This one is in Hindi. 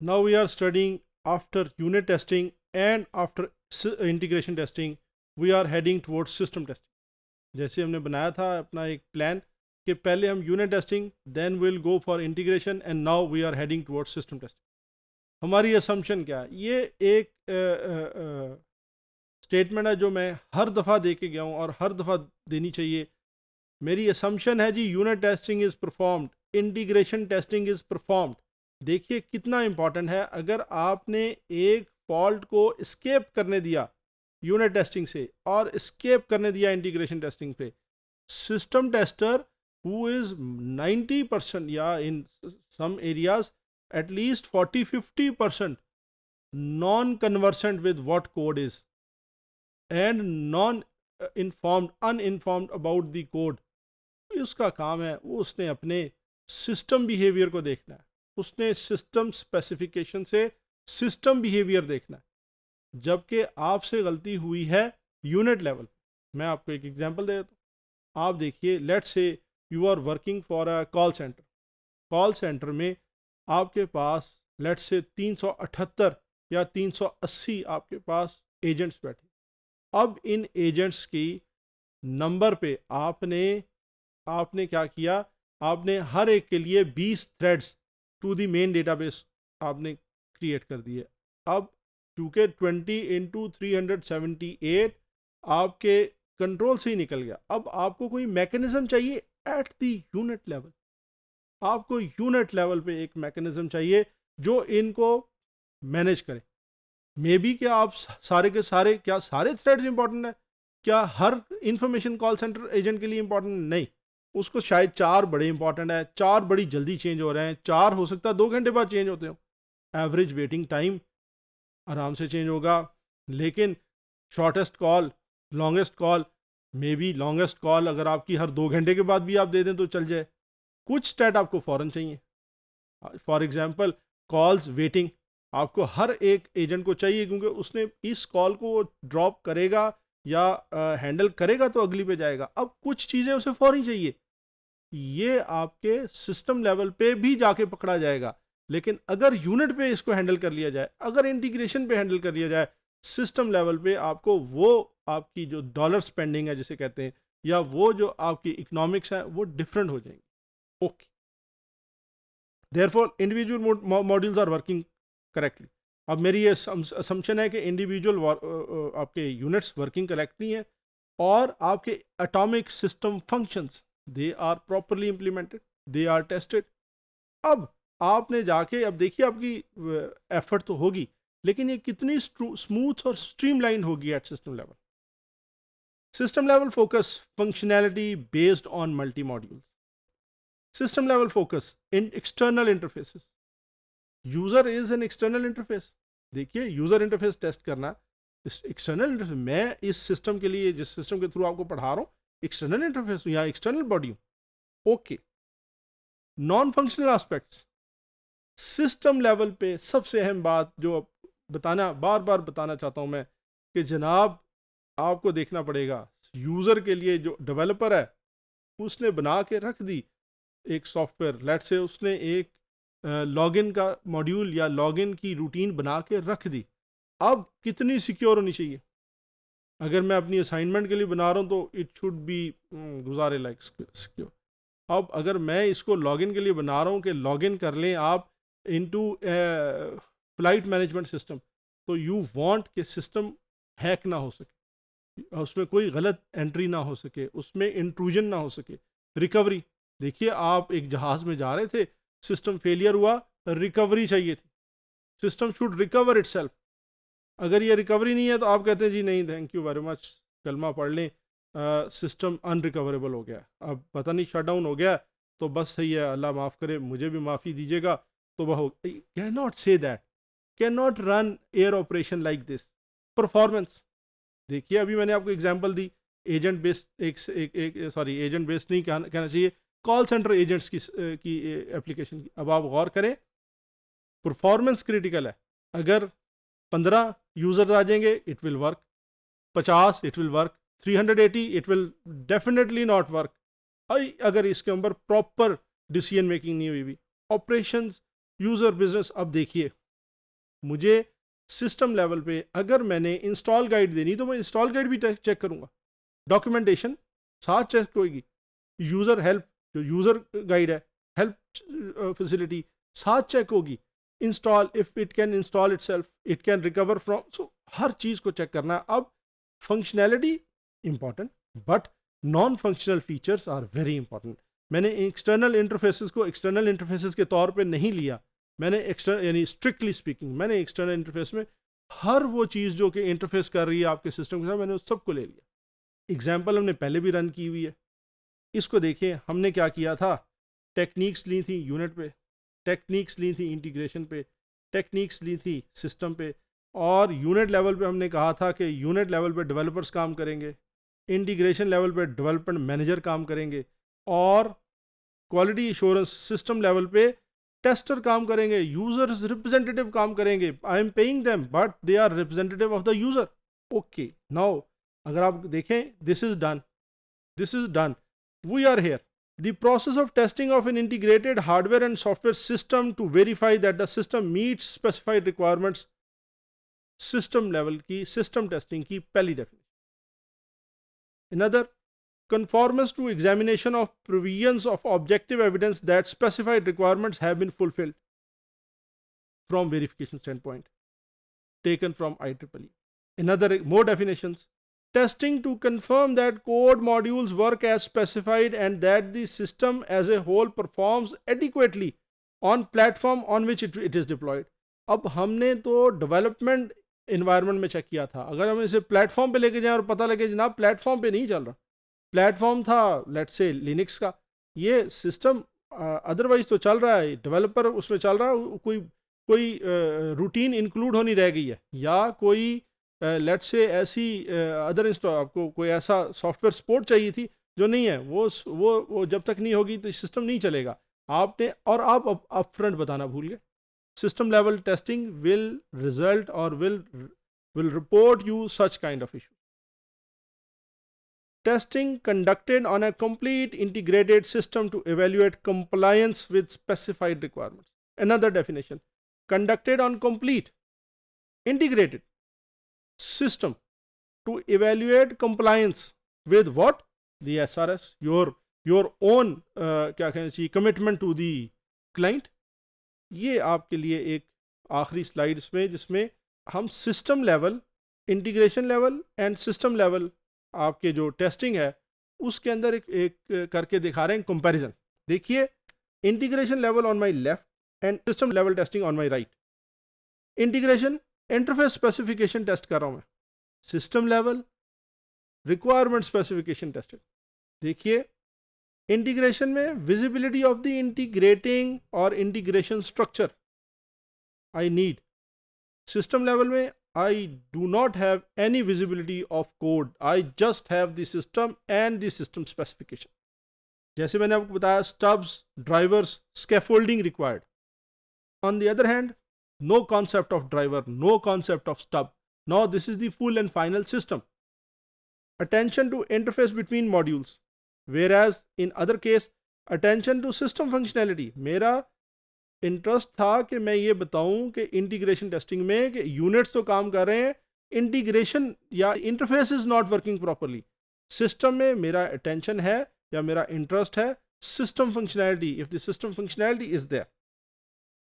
Now we are studying after unit testing and after integration testing, we are heading towards system testing. जैसे हमने बनाया था अपना एक प्लान कि पहले हम unit testing, then will go for integration, and now we are heading towards system testing. हमारी असम्पशन क्या है? ये एक स्टेटमेंट है जो मैं हर दफ़ा दे के गया हूँ और हर दफ़ा देनी चाहिए। मेरी असम्पशन है जी, unit testing is performed, integration testing is performed. देखिए कितना इंपॉर्टेंट है। अगर आपने एक फॉल्ट को स्केप करने दिया यूनिट टेस्टिंग से और स्केप करने दिया इंटीग्रेशन टेस्टिंग पे, सिस्टम टेस्टर हु इज़ 90% या in some areas at least 40-50% non conversant with what code is and non informed uninformed about the code, उसका काम है वो उसने अपने सिस्टम बिहेवियर को देखना है, उसने सिस्टम स्पेसिफिकेशन से सिस्टम बिहेवियर देखना है। जबकि आपसे गलती हुई है यूनिट लेवल। मैं आपको एक एग्जांपल दे देता हूँ। आप देखिए, let's say you are working for a call center. Call center में आपके पास लेट्स से 378 या 380 आपके पास एजेंट्स बैठे। अब इन एजेंट्स की नंबर पे आपने क्या किया? आपने हर एक के लिए 20 threads to the main database आपने क्रिएट कर दिए। अब चूँकि 20 × 378 आपके कंट्रोल से ही निकल गया। अब आपको कोई मैकेनिज्म चाहिए एट द यूनिट लेवल। आपको यूनिट लेवल पे एक मैकेनिज्म चाहिए जो इनको मैनेज करे। मे बी क्या आप सारे के सारे, क्या सारे थ्रेड्स इंपॉर्टेंट है? क्या हर इंफॉर्मेशन कॉल सेंटर एजेंट के लिए इंपॉर्टेंट? नहीं, उसको शायद 4 बड़े इंपॉर्टेंट है, 4 बड़ी जल्दी चेंज हो रहे हैं, 4 हो सकता है 2 घंटे बाद चेंज होते हो। एवरेज वेटिंग टाइम आराम से चेंज होगा। लेकिन shortest call, longest call, may be longest call अगर आपकी हर 2 घंटे के बाद भी आप दे दें तो चल जाए। कुछ स्टेट आपको फ़ौरन चाहिए। फॉर एग्जांपल कॉल्स वेटिंग, आपको हर एक एजेंट को चाहिए क्योंकि उसने इस कॉल को ड्रॉप करेगा या हैंडल करेगा तो अगली पे जाएगा। अब कुछ चीज़ें उसे फौरी चाहिए, ये आपके सिस्टम लेवल पे भी जाके पकड़ा जाएगा। लेकिन अगर यूनिट पे इसको हैंडल कर लिया जाए, अगर इंटीग्रेशन पे हैंडल कर लिया जाए, सिस्टम लेवल पे आपको वो आपकी जो डॉलर स्पेंडिंग है जिसे कहते हैं, या वो जो आपकी इकोनॉमिक्स है वो डिफरेंट हो जाएंगी। Okay, therefore individual modules are working correctly. अब मेरी ये असम्पशन है कि इंडिविजुअल आपके यूनिट्स वर्किंग करेक्टली हैं और आपके atomic system functions they are properly implemented, they are tested. अब आपने जाके, अब देखिए आपकी एफर्ट तो होगी, लेकिन ये कितनी स्मूथ और स्ट्रीमलाइन होगी at system level. System level focus functionality based on multi modules. System level focus in external interfaces. User is an external interface. देखिए, यूजर इंटरफेस टेस्ट करना, इस एक्सटर्नल इंटरफेस, मैं इस सिस्टम के लिए जिस सिस्टम के थ्रू आपको पढ़ा रहा हूँ एक्सटर्नल इंटरफेस हूँ या एक्सटर्नल बॉडी हूँ। Okay, non functional aspects. System level पे सबसे अहम बात जो बार बार बताना चाहता हूँ मैं, कि जनाब आपको देखना पड़ेगा यूज़र के लिए जो डेवलपर है उसने बना के रख दी एक सॉफ्टवेयर। लेट से उसने एक लॉगिन का मॉड्यूल या लॉगिन की रूटीन बना के रख दी। अब कितनी सिक्योर होनी चाहिए? अगर मैं अपनी असाइनमेंट के लिए बना रहा हूँ तो इट शुड बी गुजारे लाइक सिक्योर। अब अगर मैं इसको लॉगिन के लिए बना रहा हूँ कि लॉगिन कर लें आप इनटू फ्लाइट मैनेजमेंट सिस्टम, तो यू वांट कि सिस्टम हैक ना हो सके, उसमें कोई गलत एंट्री ना हो सके, उसमें इंट्रूजन ना हो सके। रिकवरी, देखिए आप एक जहाज़ में जा रहे थे, सिस्टम फेलियर हुआ, रिकवरी चाहिए थी। System should recover itself. अगर ये रिकवरी नहीं है तो आप कहते हैं जी नहीं थैंक यू वेरी मच, कलमा पढ़ लें, सिस्टम अनरिकवरेबल हो गया, अब पता नहीं शट डाउन हो गया, तो बस सही है, अल्लाह माफ़ करे, मुझे भी माफ़ी दीजिएगा। तो वह can not say that, can not run air operation like this. Performance, देखिए अभी मैंने आपको एग्जांपल दी एजेंट बेस्ड, एजेंट बेस्ड नहीं कहना चाहिए, कॉल सेंटर एजेंट्स की एप्लीकेशन की। अब आप गौर करें, परफॉर्मेंस क्रिटिकल है। अगर 15 यूजर्स आ जाएंगे it will work, 50 it will work, 380 it will definitely not work. अगर इसके ऊपर प्रॉपर डिसीजन मेकिंग नहीं हुई भी, ऑपरेशंस, यूजर बिजनेस। अब देखिए मुझे सिस्टम लेवल पे अगर मैंने इंस्टॉल गाइड देनी तो मैं इंस्टॉल गाइड भी चेक करूँगा, डॉक्यूमेंटेशन साथ चेक होगी, यूज़र हेल्प जो यूज़र गाइड है, हेल्प फैसिलिटी साथ चेक होगी, install if it can install itself, it can recover from, so हर चीज़ को चेक करना। अब functionality important but non functional features are very important. मैंने एक्सटर्नल इंटरफेसेस को एक्सटर्नल इंटरफेसेस के तौर पे नहीं लिया, मैंने एक्सटर्नल यानी स्ट्रिक्टली स्पीकिंग मैंने एक्सटर्नल इंटरफेस में हर वो चीज़ जो कि इंटरफेस कर रही है आपके सिस्टम के साथ, मैंने उस सबको ले लिया। एग्जाम्पल हमने पहले भी रन की हुई है, इसको देखिए हमने क्या किया था, टेक्निक्स ली थी यूनिट पे, टेक्निक्स ली थी इंटीग्रेशन पे, टेक्निक्स ली थी सिस्टम पे, और यूनिट लेवल पे हमने कहा था कि यूनिट लेवल पे डेवलपर्स काम करेंगे, इंटीग्रेशन लेवल पे डेवलपमेंट मैनेजर काम करेंगे, और क्वालिटी एश्योरेंस सिस्टम लेवल पे टेस्टर काम करेंगे, यूजर्स रिप्रेजेंटेटिव काम करेंगे। I am paying them but they are representative of the user. Okay, now अगर आप देखें, this is done, we are here. The process of testing of an integrated hardware and software system to verify that the system meets specified requirements, system level की system testing की पहली definition। Another, conformance to examination of provisions of objective evidence that specified requirements have been fulfilled from verification standpoint, taken from IEEE. Another, more definitions, testing to confirm that code modules work as specified and that the system as a whole performs adequately on platform on which it is deployed। अब हमने तो डेवलपमेंट इन्वायरमेंट में चेक किया था, अगर हम इसे प्लेटफॉर्म पे लेके जाएं और पता लगे जनाब प्लेटफॉर्म पे नहीं चल रहा, प्लेटफॉर्म था लेट्स से लिनक्स का, ये सिस्टम अदरवाइज तो चल रहा है, डेवलपर उसमें चल रहा है, कोई रूटीन इंक्लूड होनी रह गई है, या कोई लेट्स से ऐसी अदर इंस्टॉल आपको कोई ऐसा सॉफ्टवेयर सपोर्ट चाहिए थी जो नहीं है, वो जब तक नहीं होगी तो सिस्टम नहीं चलेगा। आपने और आप अपफ्रंट बताना भूल गए। System level testing will result और will report you such kind of issue. Testing conducted on a complete integrated system to evaluate compliance with specified requirements। Another definition, conducted on complete integrated system to evaluate compliance with what, the SRS, your own क्या कहें चाहिए commitment to the client। ये आपके लिए एक आखिरी स्लाइड इसमें, जिसमें हम system level, integration level and system level आपके जो टेस्टिंग है उसके अंदर एक करके दिखा रहे हैं कंपैरिजन। देखिए, integration level on my left and system level testing on my right. Integration interface specification test कर रहा हूं मैं, system level requirement specification tested. देखिए, इंटीग्रेशन में विजिबिलिटी ऑफ द इंटीग्रेटिंग और integration structure I need, system level में I do not have any visibility of code, I just have the system and the system specification. जैसे मैंने आपको बताया, stubs, drivers, scaffolding required. On the other hand, no concept of driver, no concept of stub. Now this is the full and final system. Attention to interface between modules, whereas in other case attention to system functionality। मेरा इंटरेस्ट था कि मैं ये बताऊं कि इंटीग्रेशन टेस्टिंग में कि यूनिट्स तो काम कर रहे हैं, इंटीग्रेशन या interface is not working properly. System में मेरा अटेंशन है या मेरा इंटरेस्ट है system functionality, if the system functionality is there.